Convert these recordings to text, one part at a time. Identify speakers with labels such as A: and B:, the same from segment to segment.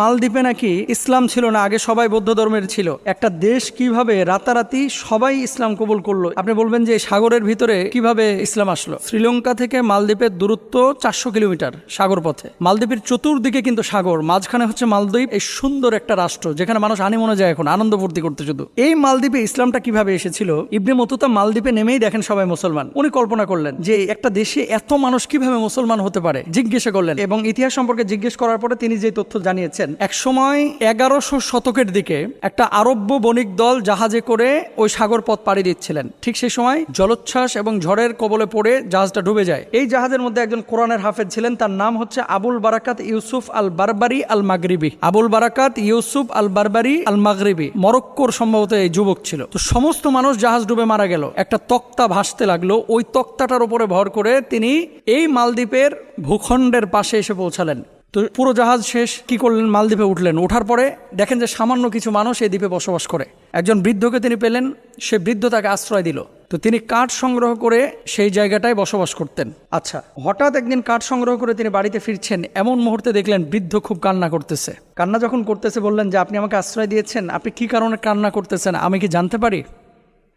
A: মালদ্বীপে নাকি ইসলাম ছিল না, আগে সবাই বৌদ্ধ ধর্মের ছিল। একটা দেশ কিভাবে রাতারাতি সবাই ইসলাম কবুল করলো? আপনি বলবেন যে সাগরের ভিতরে কিভাবে ইসলাম আসলো? শ্রীলঙ্কা থেকে মালদ্বীপের দূরত্ব 400 কিলোমিটার সাগর পথে। মালদ্বীপের চতুর্দিকে কিন্তু সাগর, মাঝখানে হচ্ছে মালদ্বীপ। এই সুন্দর একটা রাষ্ট্র যেখানে মানুষ আনিমনে যায় এখন আনন্দ ফুর্তি করতে। শুধু এই মালদ্বীপে ইসলামটা কিভাবে এসেছিল? ইবনে বতুতা মালদ্বীপে নেমেই দেখেন সবাই মুসলমান। উনি কল্পনা করলেন যে একটা দেশে এত মানুষ কিভাবে মুসলমান হতে পারে, জিজ্ঞাসা করলেন এবং ইতিহাস সম্পর্কে জিজ্ঞেস করার পরে তিনি যে তথ্য জানিয়েছেন, এক সময় 1100 শতকের দিকে একটা আরব্য বণিক দল জাহাজে করে ওই সাগর পথ পাড়ি দিচ্ছিলেন। ঠিক সেই সময় জলোচ্ছ্বাস এবং ঝড়ের কবলে পড়ে জাহাজটা ডুবে যায়। এই জাহাজের মধ্যে একজন কোরআনের হাফেজ ছিলেন, তার নাম হচ্ছে আবুল বারাকাত ইউসুফ আল বারবারি আল মাগরিবি। আবুল বারাকাত ইউসুফ আল বারবারি আল মাগরিবি মরক্কোর সম্ভবত এই যুবক ছিল। তো সমস্ত মানুষ জাহাজ ডুবে মারা গেল। একটা তক্তা ভাসতে লাগলো, ওই তক্তাটার উপরে ভর করে তিনি এই মালদ্বীপের ভূখণ্ডের পাশে এসে পৌঁছালেন। তো পুরো জাহাজ শেষ, কি করলেন? মালদ্বীপে উঠলেন। ওঠার পরে দেখেন যে সামান্য কিছু মানুষ এই দ্বীপে বসবাস করে। একজন বৃদ্ধকে তিনি পেলেন, সে বৃদ্ধ তাকে আশ্রয় দিল। তো তিনি কাঠ সংগ্রহ করে সেই জায়গাটায় বসবাস করতেন। আচ্ছা, হঠাৎ একদিন কাঠ সংগ্রহ করে তিনি বাড়িতে ফিরছেন, এমন মুহূর্তে দেখলেন বৃদ্ধ খুব কান্না করতেছে। কান্না যখন করতেছে বললেন যে আপনি আমাকে আশ্রয় দিয়েছেন, আপনি কি কারণে কান্না করতেছেন, আমি কি জানতে পারি?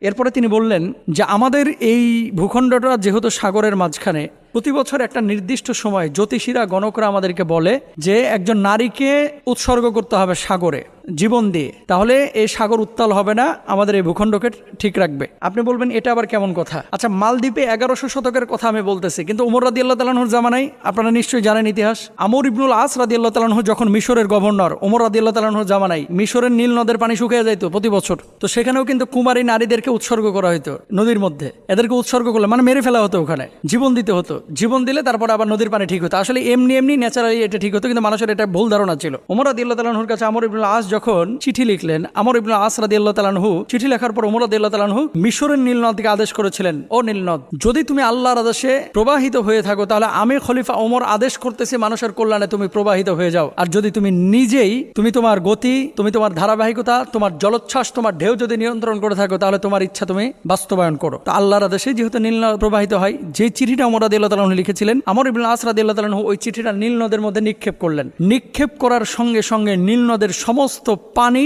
A: এরপরে তিনি বললেন যে আমাদের এই ভূখণ্ডটা যেহেতু সাগরের মাঝখানে, প্রতি বছর একটা নির্দিষ্ট সময় জ্যোতিষীরা গণকরা আমাদেরকে বলে যে একজন নারীকে উৎসর্গ করতে হবে সাগরে জীবন দিয়ে, তাহলে এই সাগর উত্তাল হবে না, আমাদের এই ভূখণ্ডকে ঠিক রাখবে। আপনি বলবেন এটা আবার কেমন কথা? আচ্ছা, মালদ্বীপে 1100 শতকের কথা আমি বলতেছি, কিন্তু ওমর রাদিয়াল্লাহু তাআলা আনহুর জামানায় আপনারা নিশ্চয়ই জানেন ইতিহাস। আমর ইবনুল আস রাদিয়াল্লাহু তাআলা আনহু যখন মিশরের গভর্নর, ওমর রাদিয়াল্লাহু তাআলা আনহুর জামানায় মিশরের নীল নদের পানি শুকিয়ে যাইতো প্রতি বছর। তো সেখানেও কিন্তু কুমারী নারীদেরকে উৎসর্গ করা হতো নদীর মধ্যে। এদেরকে উৎসর্গ করলে মানে মেরে ফেলা হতো, ওখানে জীবন দিতে হতো। জীবন দিলে তারপর আবার নদীর পানি ঠিক হতো। আসলে এমনি এমনি ন্যাচারালি এটা ঠিক হতো, কিন্তু মানুষের এটা ভুল ধারণা ছিল। ওমর রাদিয়াল্লাহু তাআলা আনহুর কাছে আমর ইবনুল আস যখন চিঠি লিখলেন, আমর ইবনুল আস রাদিয়াল্লাহু তাআলা আনহু চিঠি লেখার পর ওমর রাদিয়াল্লাহু তাআলা আনহু মিশরের নীল নদকে আদেশ করেছিলেন, ও নীল নদ, যদি তুমি আল্লাহর আদেশে প্রবাহিত হয়ে থাকো তাহলে আমি খলিফা ওমর আদেশ করতেছি মানুষের কল্যাণে তুমি প্রবাহিত হয়ে যাও। আর যদি তুমি নিজেই তোমার গতি, তোমার ধারাবাহিকতা, তোমার জলোচ্ছ্বাস, তোমার ঢেউ যদি নিয়ন্ত্রণ করে থাকো তাহলে তোমার ইচ্ছা তুমি বাস্তবায়ন করো। তো আল্লাহর আদেশে যেহেতু নীল নদ প্রবাহিত হয়, যে চিঠিটা ওমর রাদিয়াল্লাহু তাআলা আনহু লিখেছিলেন, আমর ইবনুল আস রাদিয়াল্লাহু তাআলা আনহু ওই চিঠিটা নীল নদের মধ্যে নিক্ষেপ করলেন। নিক্ষেপ করার সঙ্গে সঙ্গে নীল নদের সমস্ত পানি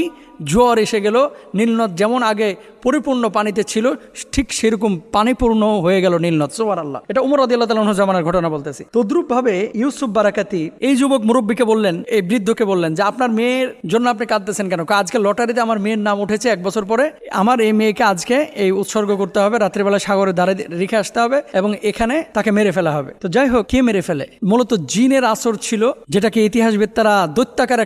A: জোয়ার এসে গেল। নীলনদ যেমন আগে পরিপূর্ণ পানিতে ছিল, ঠিক সেরকম পানিপূর্ণ হয়ে গেল নীলনদ। সুবহানাল্লাহ। এটা ওমর রাদিয়াল্লাহু তাআলা আনহু জামানার ঘটনা বলতেছি। তদ্রুপ ভাবে ইউসুফ বারাকাতি এই যুবক মুরব্বীকে বললেন, এই বৃদ্ধকে বললেন যে আপনার মেয়ের জন্য আপনি কাঁদতেছেন কেন? আজকে লটারিতে আমার মেয়ের নাম উঠেছে, 1 বছর পরে আমার এই মেয়েকে আজকে এই উৎসর্গ করতে হবে, রাত্রিবেলা সাগরের ধারে রেখে আসতে হবে এবং এখানে তাকে মেরে ফেলা হবে। তো যাই হোক, কে মেরে ফেলে? মূলত জিনের আসর ছিল, যেটাকে ইতিহাসবেত্তারা দৈত্যাকার